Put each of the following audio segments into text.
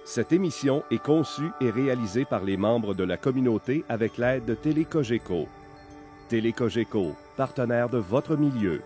Cette émission est conçue et réalisée par les membres de la communauté avec l'aide de Télécogeco. Télécogeco, partenaire de votre milieu.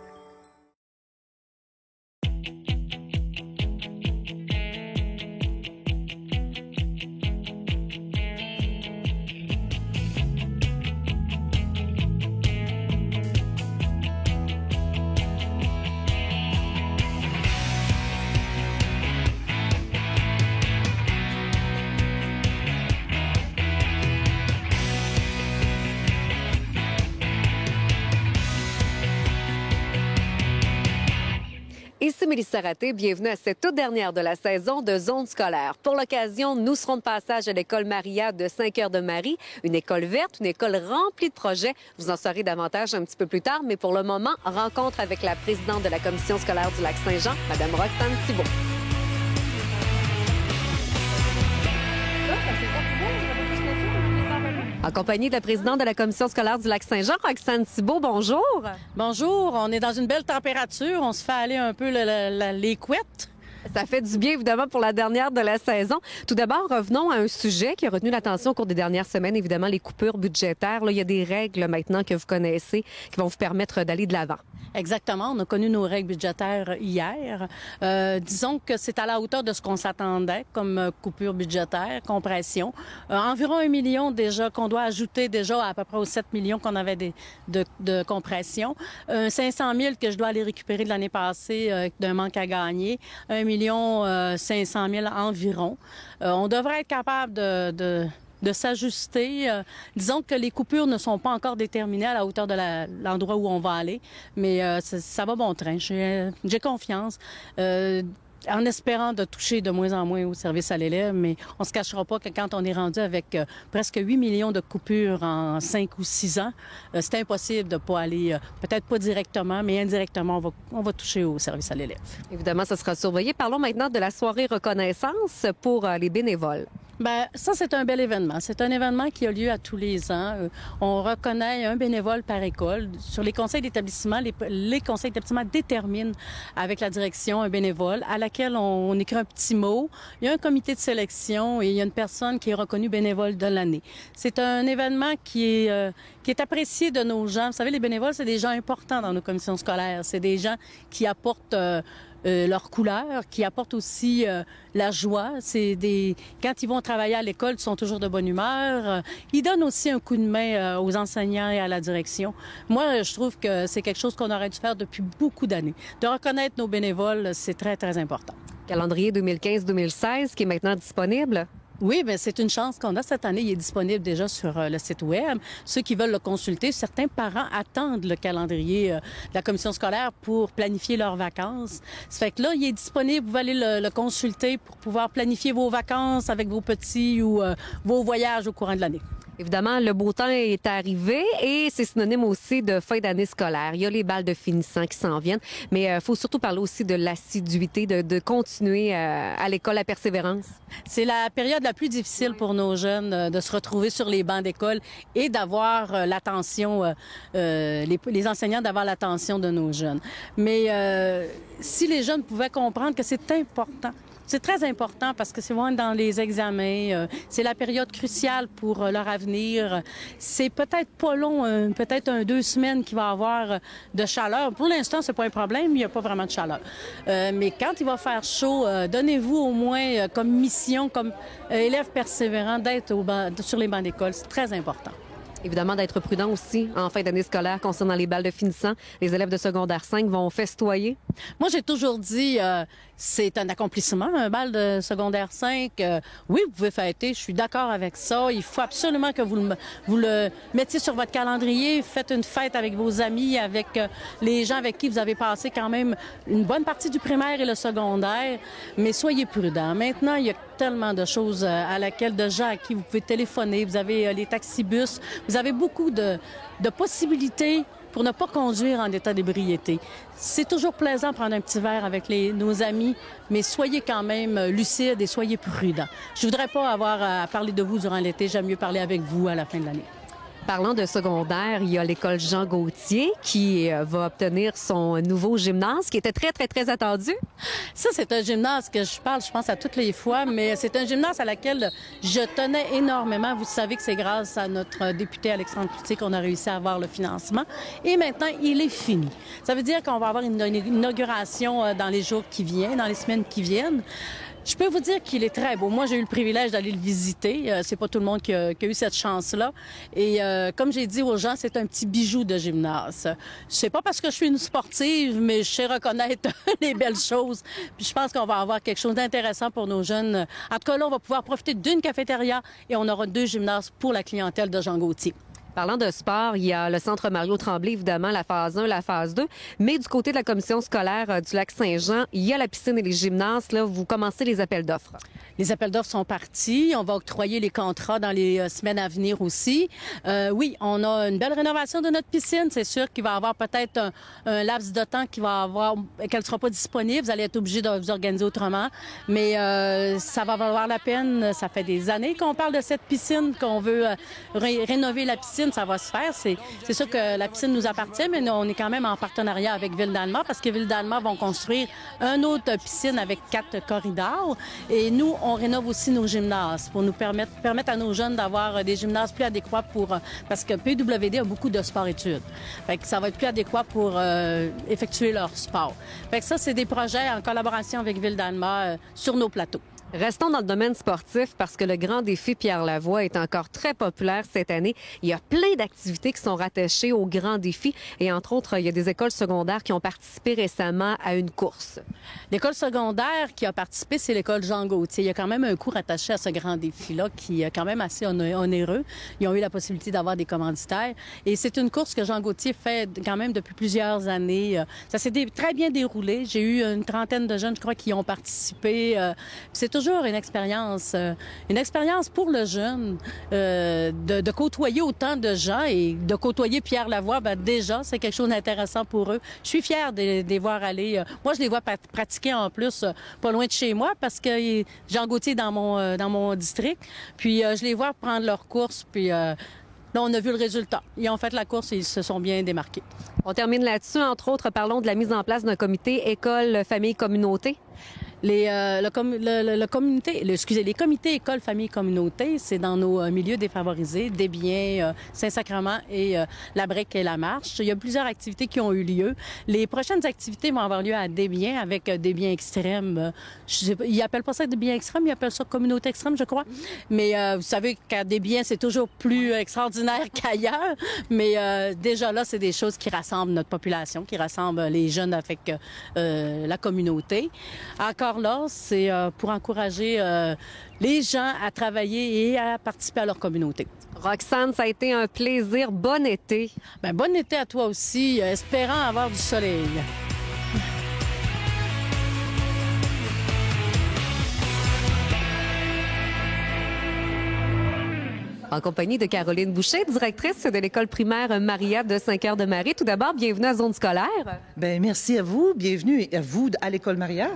Ici Mélissa Raté, bienvenue à cette toute dernière de la saison de Zone scolaire. Pour l'occasion, nous serons de passage à l'école Maria de Saint-Cœur-de-Marie, une école verte, une école remplie de projets. Vous en saurez davantage un petit peu plus tard, mais pour le moment, rencontre avec la présidente de la commission scolaire du Lac-Saint-Jean, Mme Roxane Thibault. En compagnie de la présidente de la commission scolaire du Lac-Saint-Jean, Roxane Thibault, bonjour. Bonjour, on est dans une belle température, on se fait aller un peu les couettes. Ça fait du bien, évidemment, pour la dernière de la saison. Tout d'abord, revenons à un sujet qui a retenu l'attention au cours des dernières semaines, évidemment, les coupures budgétaires. Là, il y a des règles maintenant que vous connaissez qui vont vous permettre d'aller de l'avant. Exactement, on a connu nos règles budgétaires hier. Disons que c'est à la hauteur de ce qu'on s'attendait comme coupure budgétaire, compression. Environ 1 million déjà qu'on doit ajouter déjà à peu près aux 7 millions qu'on avait de compression. 500 000 que je dois aller récupérer de l'année passée d'un manque à gagner. 1 million 500 000 environ. On devrait être capable de s'ajuster. Disons que les coupures ne sont pas encore déterminées à la hauteur de l'endroit où on va aller, mais ça va bon train. J'ai confiance. En espérant de toucher de moins en moins au service à l'élève, mais on se cachera pas que quand on est rendu avec presque 8 millions de coupures en 5 ou 6 ans, c'est impossible de pas aller, peut-être pas directement, mais indirectement, on va toucher au service à l'élève. Évidemment, ça sera surveillé. Parlons maintenant de la soirée reconnaissance pour les bénévoles. Ben ça, c'est un bel événement. C'est un événement qui a lieu à tous les ans. On reconnaît un bénévole par école. Sur les conseils d'établissement, les conseils d'établissement déterminent avec la direction un bénévole à laquelle on écrit un petit mot. Il y a un comité de sélection et il y a une personne qui est reconnue bénévole de l'année. C'est un événement qui est apprécié de nos gens. Vous savez, les bénévoles, c'est des gens importants dans nos commissions scolaires. C'est des gens qui apportent leur couleur, qui apportent aussi la joie. Quand ils vont travailler à l'école, ils sont toujours de bonne humeur. Ils donnent aussi un coup de main aux enseignants et à la direction. Moi, je trouve que c'est quelque chose qu'on aurait dû faire depuis beaucoup d'années. De reconnaître nos bénévoles, c'est très, très important. Calendrier 2015-2016 qui est maintenant disponible. Oui, bien, c'est une chance qu'on a cette année. Il est disponible déjà sur le site Web. Ceux qui veulent le consulter, certains parents attendent le calendrier de la commission scolaire pour planifier leurs vacances. Ça fait que là, il est disponible. Vous allez le consulter pour pouvoir planifier vos vacances avec vos petits ou vos voyages au courant de l'année. Évidemment, le beau temps est arrivé et c'est synonyme aussi de fin d'année scolaire. Il y a les balles de finissant qui s'en viennent, mais il faut surtout parler aussi de l'assiduité, de continuer à l'école, la persévérance. C'est la période la plus difficile pour nos jeunes de se retrouver sur les bancs d'école et d'avoir l'attention, les enseignants d'avoir l'attention de nos jeunes. Mais si les jeunes pouvaient comprendre que c'est important, c'est très important parce que c'est vraiment dans les examens, c'est la période cruciale pour leur avenir. C'est peut-être pas long, peut-être 2 semaines qu'il va avoir de chaleur. Pour l'instant, c'est pas un problème, il n'y a pas vraiment de chaleur. Mais quand il va faire chaud, donnez-vous au moins comme mission, comme élève persévérant, d'être sur les bancs d'école. C'est très important. Évidemment, d'être prudent aussi en fin d'année scolaire concernant les balles de finissant. Les élèves de secondaire 5 vont festoyer. Moi, j'ai toujours dit, c'est un accomplissement, un bal de secondaire 5. Oui, vous pouvez fêter, je suis d'accord avec ça. Il faut absolument que vous le mettiez sur votre calendrier. Faites une fête avec vos amis, avec les gens avec qui vous avez passé quand même une bonne partie du primaire et le secondaire. Mais soyez prudents. Maintenant, il y a tellement de choses de gens à qui vous pouvez téléphoner. Vous avez les taxibus. Vous avez beaucoup de possibilités pour ne pas conduire en état d'ébriété. C'est toujours plaisant de prendre un petit verre avec nos amis, mais soyez quand même lucides et soyez prudents. Je voudrais pas avoir à parler de vous durant l'été. J'aime mieux parler avec vous à la fin de l'année. Parlant de secondaire, il y a l'école Jean Gauthier qui va obtenir son nouveau gymnase qui était très, très, très attendu. Ça, c'est un gymnase que je pense, à toutes les fois, mais c'est un gymnase à laquelle je tenais énormément. Vous savez que c'est grâce à notre député Alexandre Cloutier qu'on a réussi à avoir le financement. Et maintenant, il est fini. Ça veut dire qu'on va avoir une inauguration dans les jours qui viennent, dans les semaines qui viennent. Je peux vous dire qu'il est très beau. Moi, j'ai eu le privilège d'aller le visiter. C'est pas tout le monde qui a eu cette chance-là. Et comme j'ai dit aux gens, c'est un petit bijou de gymnase. C'est pas parce que je suis une sportive, mais je sais reconnaître les belles choses. Puis je pense qu'on va avoir quelque chose d'intéressant pour nos jeunes. En tout cas, là, on va pouvoir profiter d'une cafétéria et on aura 2 gymnases pour la clientèle de Jean Gauthier. Parlant de sport, il y a le centre Mario Tremblay, évidemment, la phase 1, la phase 2. Mais du côté de la commission scolaire du Lac-Saint-Jean, il y a la piscine et les gymnases. Là, vous commencez les appels d'offres. Les appels d'offres sont partis. On va octroyer les contrats dans les semaines à venir aussi. Oui, on a une belle rénovation de notre piscine. C'est sûr qu'il va y avoir peut-être un laps de temps qu'elle ne sera pas disponible. Vous allez être obligé de vous organiser autrement. Mais ça va valoir la peine. Ça fait des années qu'on parle de cette piscine, qu'on veut rénover la piscine. Ça va se faire. C'est sûr que la piscine nous appartient, mais nous, on est quand même en partenariat avec Ville d'Alma parce que Ville d'Alma vont construire une autre piscine avec 4 corridors. Et nous, on rénove aussi nos gymnases pour nous permettre à nos jeunes d'avoir des gymnases plus adéquats parce que PWD a beaucoup de sport-études. Fait que ça va être plus adéquat pour effectuer leur sport. Fait que ça, c'est des projets en collaboration avec Ville d'Alma sur nos plateaux. Restons dans le domaine sportif parce que le grand défi Pierre Lavoie est encore très populaire cette année. Il y a plein d'activités qui sont rattachées au grand défi et entre autres, il y a des écoles secondaires qui ont participé récemment à une course. L'école secondaire qui a participé, c'est l'école Jean Gauthier. Il y a quand même un coût rattaché à ce grand défi-là qui est quand même assez onéreux. Ils ont eu la possibilité d'avoir des commanditaires et c'est une course que Jean Gauthier fait quand même depuis plusieurs années. Ça s'est très bien déroulé. J'ai eu une trentaine de jeunes, je crois, qui ont participé. C'est toujours une expérience pour le jeune de côtoyer autant de gens et de côtoyer Pierre Lavoie, déjà, c'est quelque chose d'intéressant pour eux. Je suis fière de les voir aller. Moi, je les vois pratiquer en plus pas loin de chez moi parce que Jean Gauthier est dans mon district. Puis, je les vois prendre leur course, puis là, on a vu le résultat. Ils ont fait la course et ils se sont bien démarqués. On termine là-dessus. Entre autres, parlons de la mise en place d'un comité école, famille, communauté. Les comités école, famille, communauté, c'est dans nos milieux défavorisés, Desbiens, Saint-Sacrement et La Brèque et La Marche. Il y a plusieurs activités qui ont eu lieu. Les prochaines activités vont avoir lieu à Desbiens avec Desbiens extrêmes. Ils appellent pas ça Desbiens extrêmes, ils appellent ça communauté extrême, je crois. Mais vous savez qu'à Desbiens, c'est toujours plus extraordinaire qu'ailleurs. Mais déjà là, c'est des choses qui rassemblent notre population, qui rassemblent les jeunes avec la communauté. Encore là, c'est pour encourager les gens à travailler et à participer à leur communauté. Roxane, ça a été un plaisir. Bon été. Bon été à toi aussi, espérant avoir du soleil. En compagnie de Caroline Boucher, directrice de l'école primaire Maria de Saint-Cœur-de-Marie. Tout d'abord, bienvenue à Zone scolaire. Merci à vous. Bienvenue à vous à l'école Maria.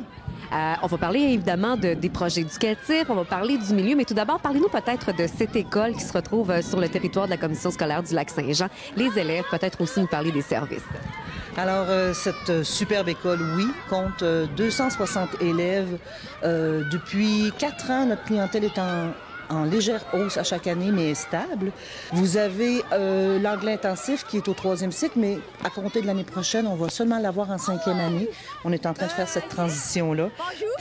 On va parler évidemment des projets éducatifs, on va parler du milieu, mais tout d'abord, parlez-nous peut-être de cette école qui se retrouve sur le territoire de la commission scolaire du Lac-Saint-Jean. Les élèves, peut-être aussi nous parler des services. Alors, cette superbe école, oui, compte 260 élèves. Depuis 4 ans, notre clientèle est en légère hausse à chaque année, mais stable. Vous avez l'anglais intensif qui est au 3e cycle, mais à compter de l'année prochaine, on va seulement l'avoir en 5e année. On est en train de faire cette transition-là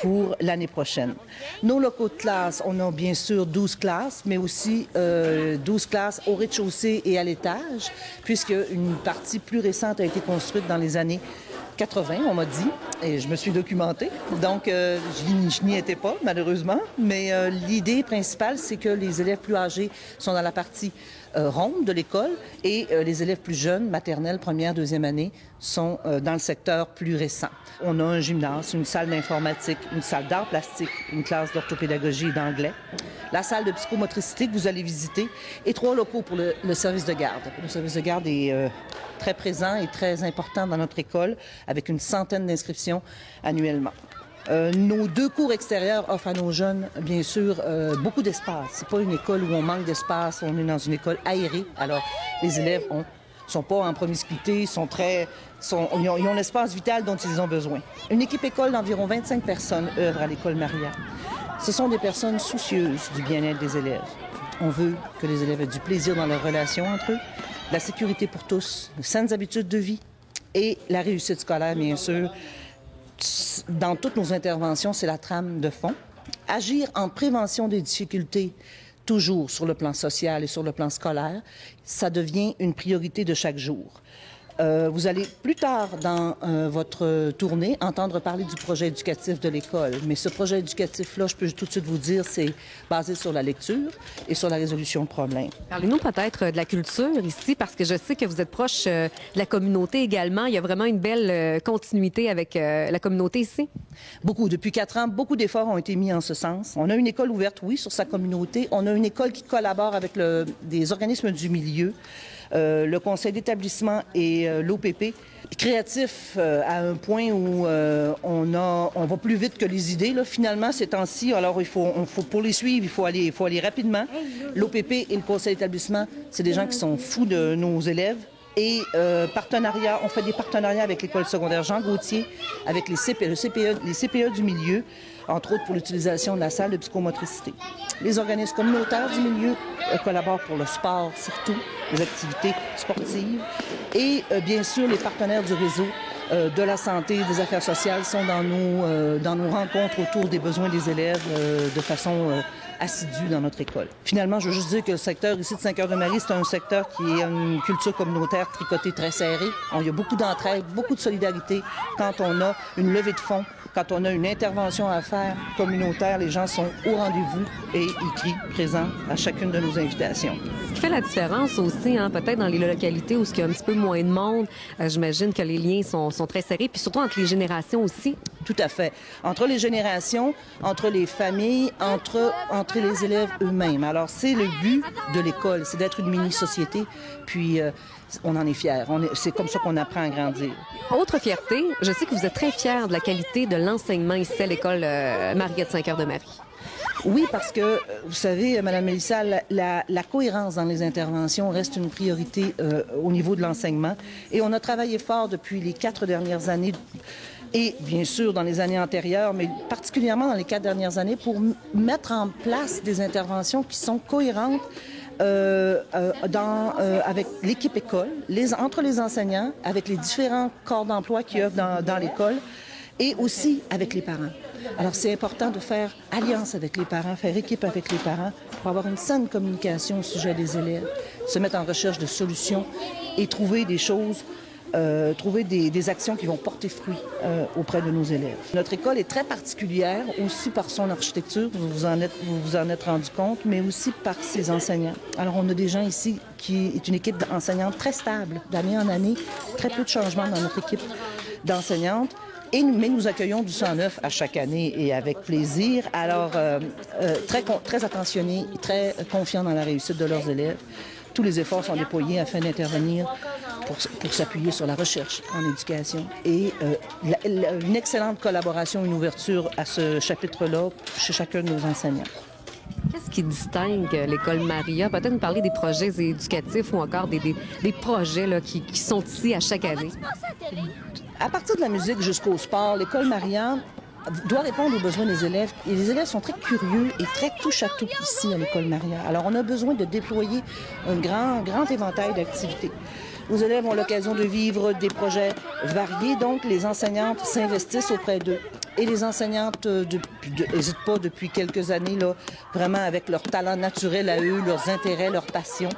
pour l'année prochaine. Nos locaux de classe, on a bien sûr 12 classes, mais aussi 12 classes au rez-de-chaussée et à l'étage, puisque une partie plus récente a été construite dans les années 80, on m'a dit, et je me suis documentée. Donc, je n'y étais pas, malheureusement. Mais l'idée principale, c'est que les élèves plus âgés sont dans la partie ronde de l'école et les élèves plus jeunes, maternelle, première, 2e année, sont dans le secteur plus récent. On a un gymnase, une salle d'informatique, une salle d'art plastique, une classe d'orthopédagogie et d'anglais, la salle de psychomotricité que vous allez visiter et 3 locaux pour le service de garde. Le service de garde est très présent et très important dans notre école avec une centaine d'inscriptions annuellement. Nos 2 cours extérieurs offrent à nos jeunes, bien sûr, beaucoup d'espace. C'est pas une école où on manque d'espace, on est dans une école aérée. Alors, les élèves sont pas en promiscuité, ils ont l'espace vital dont ils ont besoin. Une équipe école d'environ 25 personnes œuvre à l'école Maria. Ce sont des personnes soucieuses du bien-être des élèves. On veut que les élèves aient du plaisir dans leurs relations entre eux, la sécurité pour tous, de saines habitudes de vie et la réussite scolaire, bien sûr. Dans toutes nos interventions, c'est la trame de fond. Agir en prévention des difficultés, toujours sur le plan social et sur le plan scolaire, ça devient une priorité de chaque jour. Vous allez plus tard dans votre tournée entendre parler du projet éducatif de l'école. Mais ce projet éducatif-là, je peux tout de suite vous dire, c'est basé sur la lecture et sur la résolution de problèmes. Parlez-nous peut-être de la culture ici, parce que je sais que vous êtes proche de la communauté également. Il y a vraiment une belle continuité avec la communauté ici. Beaucoup. Depuis 4 ans, beaucoup d'efforts ont été mis en ce sens. On a une école ouverte, oui, sur sa communauté. On a une école qui collabore avec des organismes du milieu. Le conseil d'établissement et l'OPP, créatif à un point où on va plus vite que les idées. Là, finalement, ces temps-ci, alors pour les suivre, il faut aller rapidement. L'OPP et le conseil d'établissement, c'est des gens qui sont fous de nos élèves. Et on fait des partenariats avec l'école secondaire Jean Gauthier, avec les CPE du milieu, entre autres pour l'utilisation de la salle de psychomotricité. Les organismes communautaires du milieu collaborent pour le sport, surtout les activités sportives. Et bien sûr, les partenaires du réseau de la santé, des affaires sociales sont dans nos rencontres autour des besoins des élèves de façon assidue dans notre école. Finalement, je veux juste dire que le secteur ici de Saint-Cœur-de-Marie, c'est un secteur qui a une culture communautaire tricotée très serrée. Il y a beaucoup d'entraide, beaucoup de solidarité. Quand on a une levée de fonds, quand on a une intervention à faire communautaire, les gens sont au rendez-vous et ils crient présents à chacune de nos invitations. Ce qui fait la différence aussi, peut-être dans les localités où il y a un petit peu moins de monde, j'imagine que les liens sont très serrés, puis surtout entre les générations aussi. Tout à fait. Entre les générations, entre les familles, entre les élèves eux-mêmes. Alors, c'est le but de l'école, c'est d'être une mini-société, puis on en est fiers. C'est comme ça qu'on apprend à grandir. Autre fierté, je sais que vous êtes très fiers de la qualité de l'enseignement ici à l'école Maria de Saint-Cœur-de-Marie. Oui, parce que, vous savez, Mme Mélissa, la cohérence dans les interventions reste une priorité au niveau de l'enseignement. Et on a travaillé fort depuis les 4 dernières années et, bien sûr, dans les années antérieures, mais particulièrement dans les 4 dernières années, pour mettre en place des interventions qui sont cohérentes avec l'équipe école, entre les enseignants, avec les différents corps d'emploi qui œuvrent dans l'école et aussi avec les parents. Alors, c'est important de faire alliance avec les parents, faire équipe avec les parents pour avoir une saine communication au sujet des élèves, se mettre en recherche de solutions et trouver des choses, trouver des actions qui vont porter fruit auprès de nos élèves. Notre école est très particulière aussi par son architecture, vous vous en êtes rendu compte, mais aussi par ses enseignants. Alors, on a des gens ici qui est une équipe d'enseignantes très stable, d'année en année, très peu de changements dans notre équipe d'enseignantes. Mais nous accueillons du sang neuf à chaque année et avec plaisir. Alors, très attentionnés, très confiants dans la réussite de leurs élèves. Tous les efforts sont déployés afin d'intervenir pour s'appuyer sur la recherche en éducation. Et une excellente collaboration, une ouverture à ce chapitre-là chez chacun de nos enseignants. Qu'est-ce qui distingue l'école Maria? Peut-être nous parler des projets éducatifs ou encore des projets là, qui sont ici à chaque année. À partir de la musique jusqu'au sport, l'école Maria doit répondre aux besoins des élèves. Et les élèves sont très curieux et très touche-à-tout ici à l'école Maria. Alors, on a besoin de déployer un grand éventail d'activités. Nos élèves ont l'occasion de vivre des projets variés, donc les enseignantes s'investissent auprès d'eux. Et les enseignantes n'hésitent pas depuis quelques années, là, vraiment avec leur talent naturel à eux, leurs intérêts, leurs passions.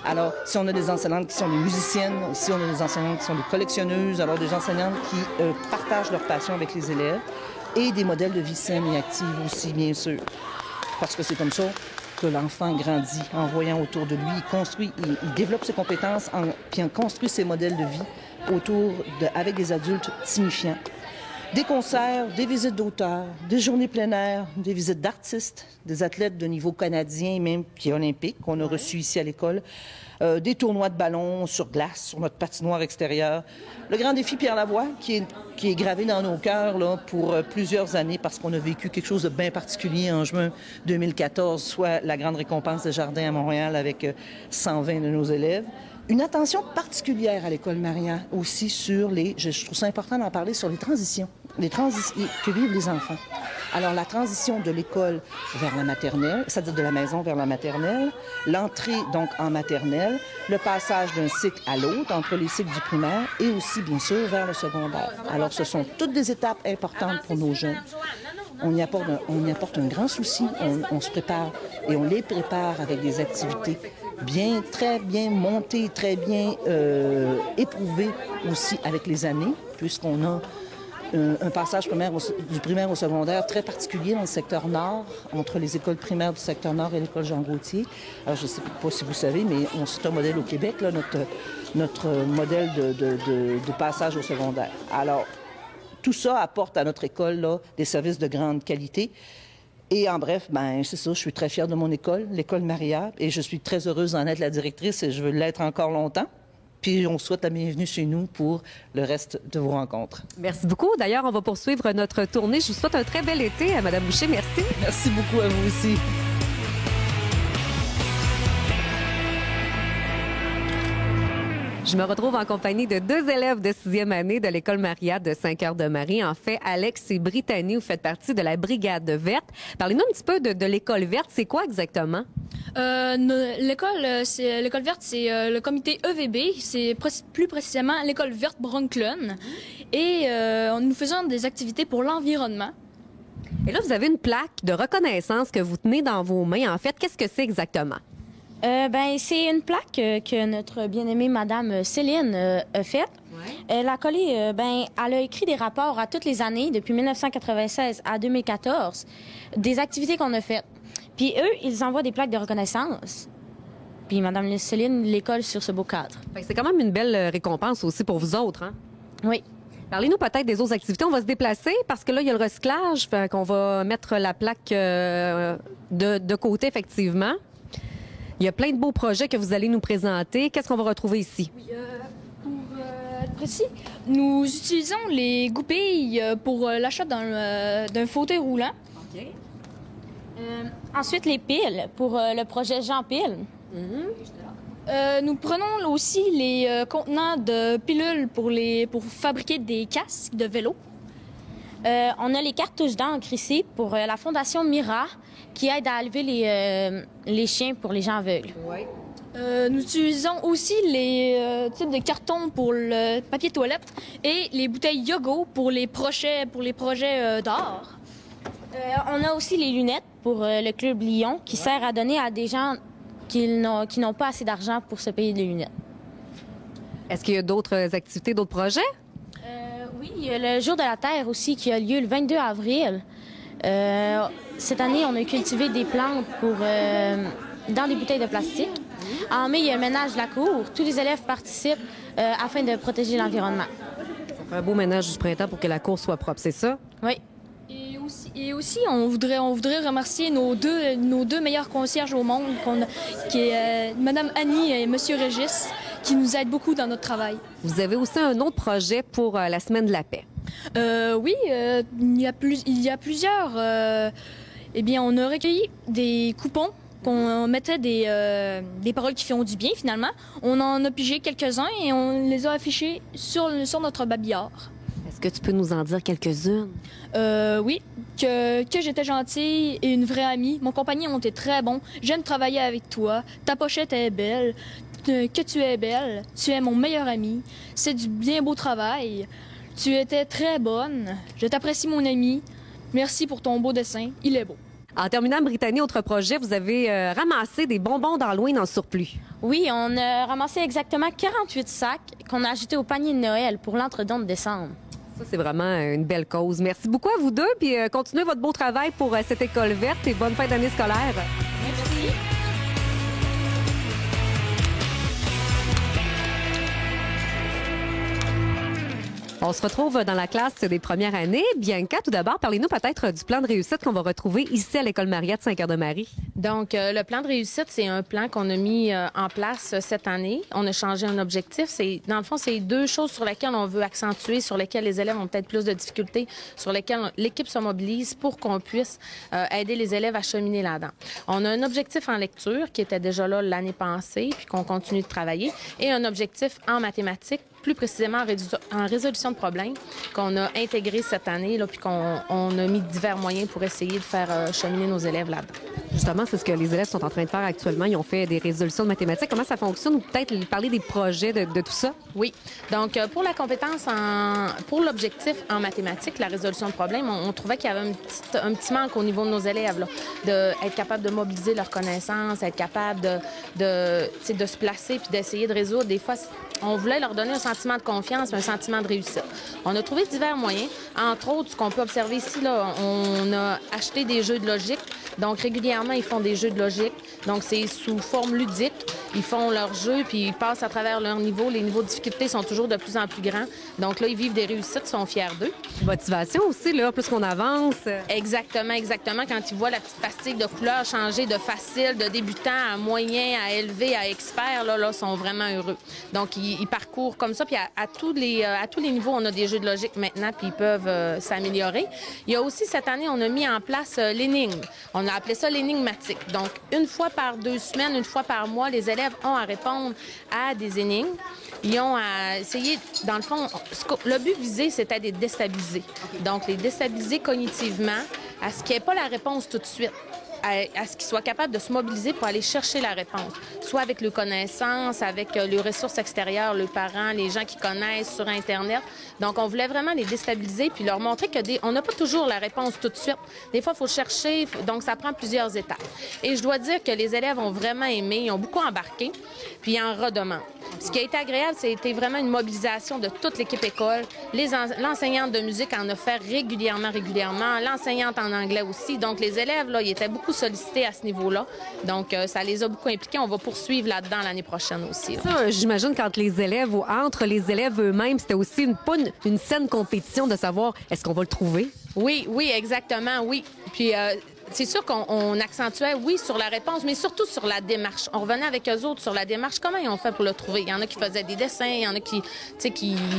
Alors, si on a des enseignantes qui sont des musiciennes, ici on a des enseignantes qui sont des collectionneuses, alors des enseignantes qui partagent leur passion avec les élèves et des modèles de vie saine et active aussi, bien sûr. Parce que c'est comme ça que l'enfant grandit en voyant autour de lui, il développe ses compétences, puis en construit ses modèles de vie avec des adultes signifiants. Des concerts, des visites d'auteurs, des journées plein air, des visites d'artistes, des athlètes de niveau canadien, même puis olympique, qu'on a reçus ici à l'école, des tournois de ballon sur glace, sur notre patinoire extérieure. Le grand défi Pierre Lavoie, qui est gravé dans nos cœurs là, pour plusieurs années, parce qu'on a vécu quelque chose de bien particulier en juin 2014, soit la grande récompense des jardins à Montréal avec 120 de nos élèves. Une attention particulière à l'École Maria aussi sur je trouve ça important d'en parler, sur les transitions que vivent les enfants. Alors, la transition de l'école vers la maternelle, c'est-à-dire de la maison vers la maternelle, l'entrée donc en maternelle, le passage d'un cycle à l'autre, entre les cycles du primaire et aussi, bien sûr, vers le secondaire. Alors, ce sont toutes des étapes importantes pour nos jeunes. On y apporte un grand souci, on se prépare et on les prépare avec des activités très bien montées, très bien éprouvées aussi avec les années, puisqu'on a un passage du primaire au secondaire très particulier dans le secteur nord, entre les écoles primaires du secteur nord et l'école Jean-Gaultier. Alors, je ne sais pas si vous savez, mais c'est un modèle au Québec, là, notre modèle de passage au secondaire. Alors, tout ça apporte à notre école là, des services de grande qualité. Et en bref, c'est ça, je suis très fière de mon école, l'École Maria, et je suis très heureuse d'en être la directrice et je veux l'être encore longtemps. Puis on souhaite la bienvenue chez nous pour le reste de vos rencontres. Merci beaucoup. D'ailleurs, on va poursuivre notre tournée. Je vous souhaite un très bel été, Mme Boucher. Merci. Merci beaucoup à vous aussi. Je me retrouve en compagnie de 2 élèves de 6e année de l'École Maria de Saint-Cœur-de-Marie. En fait, Alex et Brittany, vous faites partie de la Brigade verte. Parlez-nous un petit peu de l'École verte. C'est quoi exactement? L'école verte, c'est le comité EVB. C'est plus précisément l'École verte Bronklon. Et nous faisons des activités pour l'environnement. Et là, vous avez une plaque de reconnaissance que vous tenez dans vos mains. En fait, qu'est-ce que c'est exactement? C'est une plaque que notre bien-aimée Madame Céline a faite. Ouais. Elle a collé, elle a écrit des rapports à toutes les années, depuis 1996 à 2014, des activités qu'on a faites. Puis eux, ils envoient des plaques de reconnaissance. Puis Madame Céline les colle sur ce beau cadre. C'est quand même une belle récompense aussi pour vous autres, hein? Oui. Parlez-nous peut-être des autres activités. On va se déplacer parce que là, il y a le recyclage. Fait qu'on va mettre la plaque de côté, effectivement. Il y a plein de beaux projets que vous allez nous présenter. Qu'est-ce qu'on va retrouver ici? Oui, pour être précis, nous utilisons les goupilles pour l'achat d'un fauteuil roulant. OK. Ensuite, les piles pour le projet Jean Pile. Nous prenons aussi les contenants de pilules pour fabriquer des casques de vélo. On a les cartouches d'encre ici pour la Fondation Mira, qui aide à enlever les chiens pour les gens aveugles. Oui. Nous utilisons aussi les types de cartons pour le papier toilette et les bouteilles Yogo pour les projets d'art. On a aussi les lunettes pour le Club Lyon, qui sert à donner à des gens qui n'ont pas assez d'argent pour se payer des lunettes. Est-ce qu'il y a d'autres activités, d'autres projets? Oui, il y a le Jour de la Terre aussi qui a lieu le 22 avril. Cette année, on a cultivé des plantes dans des bouteilles de plastique. En mai, il y a le ménage de la cour. Tous les élèves participent afin de protéger l'environnement. Ça fait un beau ménage du printemps pour que la cour soit propre, c'est ça? Oui. Et aussi, on voudrait remercier nos deux meilleurs concierges au monde, qui est Mme Annie et M. Régis, qui nous aident beaucoup dans notre travail. Vous avez aussi un autre projet pour la Semaine de la paix. Oui, il y a plusieurs. On a recueilli des coupons qu'on mettait des paroles qui font du bien, finalement. On en a pigé quelques-uns et on les a affichés sur notre babillard. Est-ce que tu peux nous en dire quelques-unes? Oui, que j'étais gentille et une vraie amie. Mon compagnon était très bon. J'aime travailler avec toi. Ta pochette est belle. Que tu es belle. Tu es mon meilleur ami. C'est du bien beau travail. Tu étais très bonne. Je t'apprécie, mon ami. Merci pour ton beau dessin. Il est beau. En terminant, Brittany, autre projet, vous avez ramassé des bonbons d'Halloween en surplus. Oui, on a ramassé exactement 48 sacs qu'on a ajoutés au panier de Noël pour l'entre-don de décembre. Ça, c'est vraiment une belle cause. Merci beaucoup à vous deux, puis continuez votre beau travail pour cette école verte et bonne fin d'année scolaire. Merci. On se retrouve dans la classe des premières années. Bianca, tout d'abord, parlez-nous peut-être du plan de réussite qu'on va retrouver ici à l'École Maria de Saint-Cœur-de-Marie. Donc, le plan de réussite, c'est un plan qu'on a mis en place cette année. On a changé un objectif. Dans le fond, c'est deux choses sur lesquelles on veut accentuer, sur lesquelles les élèves ont peut-être plus de difficultés, sur lesquelles l'équipe se mobilise pour qu'on puisse aider les élèves à cheminer là-dedans. On a un objectif en lecture qui était déjà là l'année passée, puis qu'on continue de travailler, et un objectif en mathématiques, plus précisément en résolution de problèmes, qu'on a intégré cette année, là, puis qu'on a mis divers moyens pour essayer de faire cheminer nos élèves là-dedans. Justement, c'est ce que les élèves sont en train de faire actuellement. Ils ont fait des résolutions de mathématiques. Comment ça fonctionne? Ou peut-être parler des projets de tout ça? Oui. Donc, pour la compétence, pour l'objectif en mathématiques, la résolution de problèmes, on trouvait qu'il y avait un petit manque au niveau de nos élèves, là, d'être capable de mobiliser leurs connaissances, être capable de se placer puis d'essayer de résoudre. Des fois, on voulait leur donner un sentiment de confiance, un sentiment de réussite. On a trouvé divers moyens. Entre autres, ce qu'on peut observer ici, là, on a acheté des jeux de logique. Donc, régulièrement, ils font des jeux de logique. Donc, c'est sous forme ludique. Ils font leurs jeux, puis ils passent à travers leur niveau. Les niveaux de difficulté sont toujours de plus en plus grands. Donc là, ils vivent des réussites, sont fiers d'eux. Motivation aussi, là, plus qu'on avance. Exactement. Quand ils voient la petite pastille de couleur changer de facile, de débutant à moyen, à élevé, à expert, là, sont vraiment heureux. Donc, ils parcourent comme ça. Puis à tous les niveaux, on a des jeux de logique maintenant, puis ils peuvent s'améliorer. Il y a aussi, cette année, on a mis en place l'énigme. On a appelé ça l'énigmatique. Donc, une fois par 2 semaines, une fois par mois, les élèves ont à répondre à des énigmes. Ils ont à essayer, dans le fond, le but visé, c'était de les déstabiliser. Donc, les déstabiliser cognitivement à ce qu'il n'y ait pas la réponse tout de suite, à ce qu'ils soient capables de se mobiliser pour aller chercher la réponse, soit avec leurs connaissances, avec les ressources extérieures, leurs parents, les gens qui connaissent sur Internet. Donc, on voulait vraiment les déstabiliser puis leur montrer on n'a pas toujours la réponse tout de suite. Des fois, il faut chercher, donc ça prend plusieurs étapes. Et je dois dire que les élèves ont vraiment aimé, ils ont beaucoup embarqué, puis ils en redemandent. Ce qui a été agréable, c'était vraiment une mobilisation de toute l'équipe école. L'enseignante de musique en a fait régulièrement, l'enseignante en anglais aussi. Donc, les élèves, là, ils étaient beaucoup sollicités à ce niveau-là. Donc, ça les a beaucoup impliqués. On va poursuivre là-dedans l'année prochaine aussi. Ça, j'imagine qu'entre les élèves ou entre les élèves eux-mêmes, c'était aussi pas une saine compétition de savoir est-ce qu'on va le trouver? Oui, exactement, oui. Puis, c'est sûr qu'on accentuait, oui, sur la réponse, mais surtout sur la démarche. On revenait avec eux autres sur la démarche. Comment ils ont fait pour le trouver? Il y en a qui faisaient des dessins, il y en a qui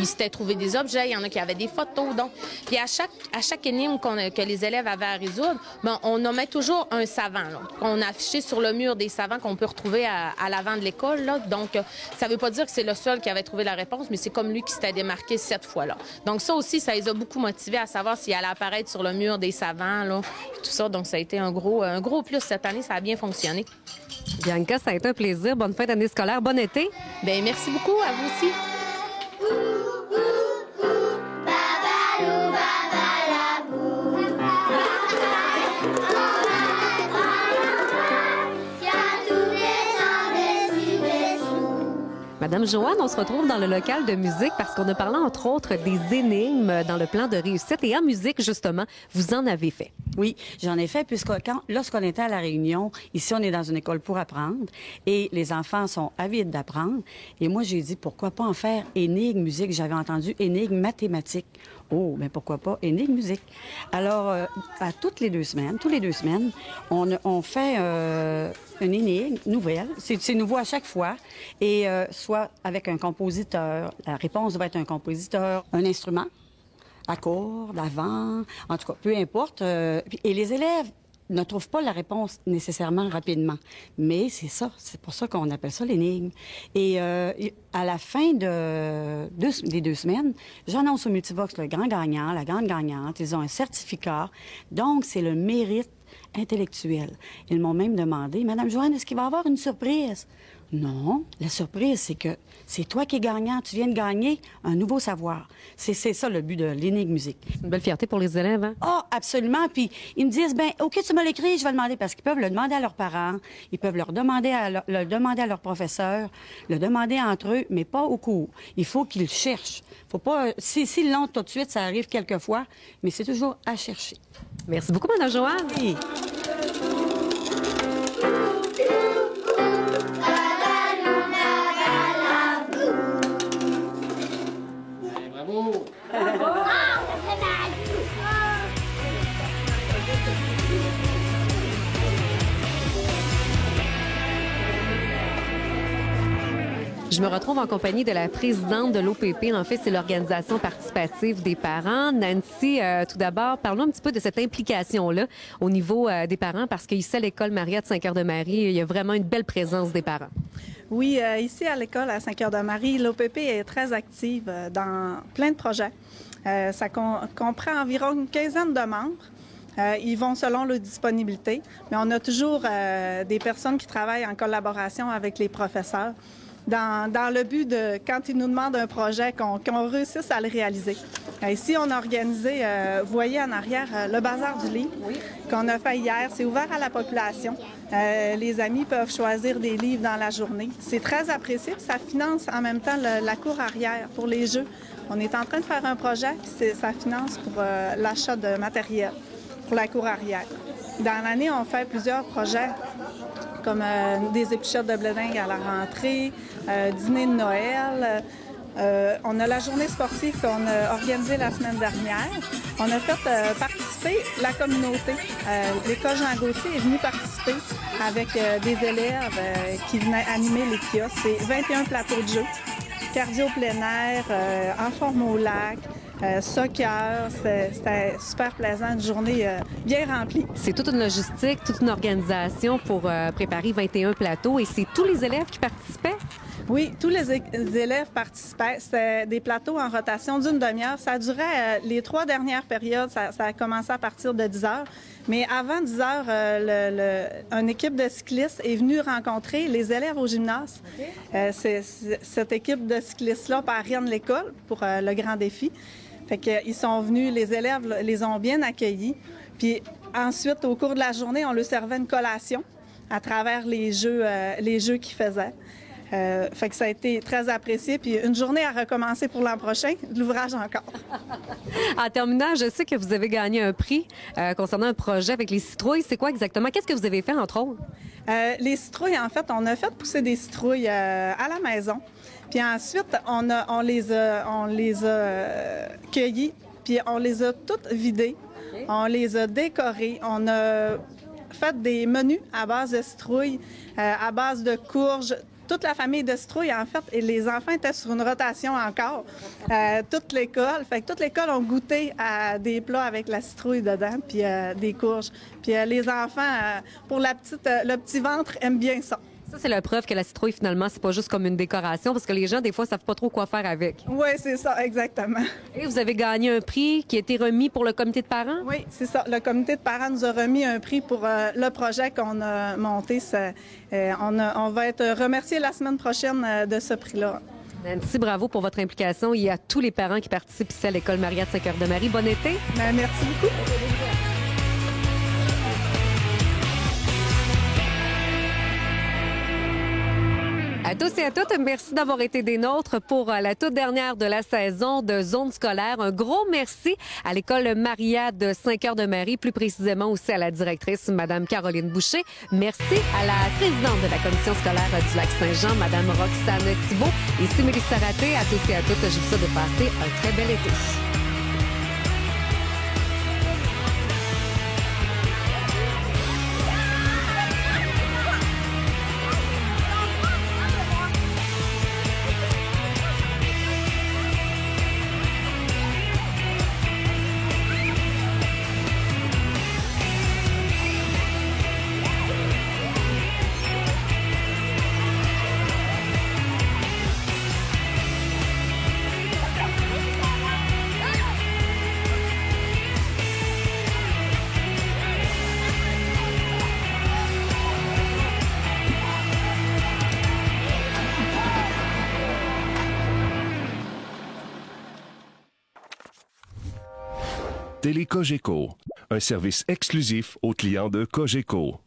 s'étaient trouvés des objets, il y en a qui avaient des photos. Donc, puis à chaque énigme que les élèves avaient à résoudre, on nommait toujours un savant, là, qu'on a affiché sur le mur des savants qu'on peut retrouver à l'avant de l'école, là. Donc, ça veut pas dire que c'est le seul qui avait trouvé la réponse, mais c'est comme lui qui s'était démarqué cette fois-là. Donc, ça aussi, ça les a beaucoup motivés à savoir s'il allait apparaître sur le mur des savants, là, tout ça. Donc, ça a été un gros plus cette année. Ça a bien fonctionné. Bianca, ça a été un plaisir. Bonne fin d'année scolaire. Bon été. Bien, merci beaucoup. À vous aussi. Madame Joanne, on se retrouve dans le local de musique parce qu'on a parlé, entre autres, des énigmes dans le plan de réussite. Et en musique, justement, vous en avez fait. Oui, j'en ai fait puisque lorsqu'on était à La Réunion, ici, on est dans une école pour apprendre et les enfants sont avides d'apprendre. Et moi, j'ai dit, pourquoi pas en faire énigme musique? J'avais entendu énigme mathématique. Oh, bien pourquoi pas énigme musique? Alors, à tous les 2 semaines, on fait une énigme nouvelle. C'est nouveau à chaque fois. Et soit avec un compositeur, la réponse va être un compositeur, un instrument, à corde, à vent, en tout cas, peu importe. Et les élèves ne trouvent pas la réponse nécessairement rapidement. Mais c'est ça, c'est pour ça qu'on appelle ça l'énigme. Et à la fin des 2 semaines, j'annonce au Multivox le grand gagnant, la grande gagnante. Ils ont un certificat. Donc, c'est le mérite intellectuel. Ils m'ont même demandé, Madame Joanne, est-ce qu'il va y avoir une surprise? Non, la surprise, c'est que c'est toi qui es gagnant. Tu viens de gagner un nouveau savoir. C'est ça le but de l'énigme musique. Une belle fierté pour les élèves, hein? Ah, absolument. Puis ils me disent, ben, OK, tu me l'écris, je vais le demander parce qu'ils peuvent le demander à leurs parents, ils peuvent le demander à leur professeur, le demander entre eux, mais pas au cours. Il faut qu'ils cherchent. Faut pas, s'ils l'ont tout de suite, ça arrive quelquefois, mais c'est toujours à chercher. Merci beaucoup, Mme Joanne. Oui. Bravo! Je me retrouve en compagnie de la présidente de l'OPP. En fait, c'est l'Organisation participative des parents. Nancy, tout d'abord, parlons un petit peu de cette implication-là au niveau des parents, parce qu'ici, à l'École Maria de Saint-Cœur-de-Marie, il y a vraiment une belle présence des parents. Oui, ici à l'école à Saint-Cœur-de-Marie, l'OPP est très active dans plein de projets. Ça comprend environ une quinzaine de membres. Ils vont selon leur disponibilité, mais on a toujours des personnes qui travaillent en collaboration avec les professeurs dans le but de, quand ils nous demandent un projet, qu'on réussisse à le réaliser. Ici, on a organisé, vous voyez en arrière, le Bazar du livre qu'on a fait hier. C'est ouvert à la population. Les amis peuvent choisir des livres dans la journée. C'est très apprécié. Ça finance en même temps la cour arrière pour les jeux. On est en train de faire un projet, puis ça finance pour l'achat de matériel pour la cour arrière. Dans l'année, on fait plusieurs projets, comme des épluchettes de blé d'Inde à la rentrée, dîner de Noël. On a la journée sportive qu'on a organisée la semaine dernière. On a fait participer la communauté. L'école Jean Gauthier est venue participer avec des élèves qui venaient animer les kiosques. C'est 21 plateaux de jeux, cardio plein air, en forme au lac, soccer. C'était super plaisant, une journée bien remplie. C'est toute une logistique, toute une organisation pour préparer 21 plateaux, et c'est tous les élèves qui participaient? Oui, tous les élèves participaient. C'était des plateaux en rotation d'une demi-heure. Ça durait les 3 dernières périodes. Ça a commencé à partir de 10 heures. Mais avant 10 heures, une équipe de cyclistes est venue rencontrer les élèves au gymnase. Cette équipe de cyclistes-là parraine l'école pour le grand défi. Fait qu'ils sont venus, les élèves les ont bien accueillis. Puis ensuite, au cours de la journée, on leur servait une collation à travers les jeux qu'ils faisaient. Fait que ça a été très apprécié. Puis une journée à recommencer pour l'an prochain, de l'ouvrage encore. En terminant, je sais que vous avez gagné un prix concernant un projet avec les citrouilles. C'est quoi exactement? Qu'est-ce que vous avez fait, entre autres? Les citrouilles, en fait, on a fait pousser des citrouilles à la maison. Puis ensuite, on les a cueillies, puis on les a toutes vidées. Okay. On les a décorées. On a fait des menus à base de citrouilles, à base de courges. Toute la famille de citrouilles, en fait, et les enfants étaient sur une rotation encore. Toute l'école. Fait que toute l'école ont goûté à des plats avec la citrouille dedans, puis des courges. Puis les enfants, pour le petit ventre, aiment bien ça. Ça, c'est la preuve que la citrouille, finalement, c'est pas juste comme une décoration, parce que les gens, des fois, savent pas trop quoi faire avec. Oui, c'est ça, exactement. Et vous avez gagné un prix qui a été remis pour le comité de parents? Oui, c'est ça. Le comité de parents nous a remis un prix pour le projet qu'on a monté. On va être remerciés la semaine prochaine de ce prix-là. Nancy, bravo pour votre implication. Il y a tous les parents qui participent ici à l'École Maria de Saint-Cœur-de-Marie. Bon été. Bien, merci beaucoup. À tous et à toutes, merci d'avoir été des nôtres pour la toute dernière de la saison de Zone scolaire. Un gros merci à l'École Maria de Saint-Cœur-de-Marie, plus précisément aussi à la directrice, Mme Caroline Boucher. Merci à la présidente de la commission scolaire du Lac-Saint-Jean, Mme Roxane Thibault. Ici Mélissa Raté. À tous et à toutes, je vous souhaite de passer un très bel été. Télé Cogeco, un service exclusif aux clients de Cogeco.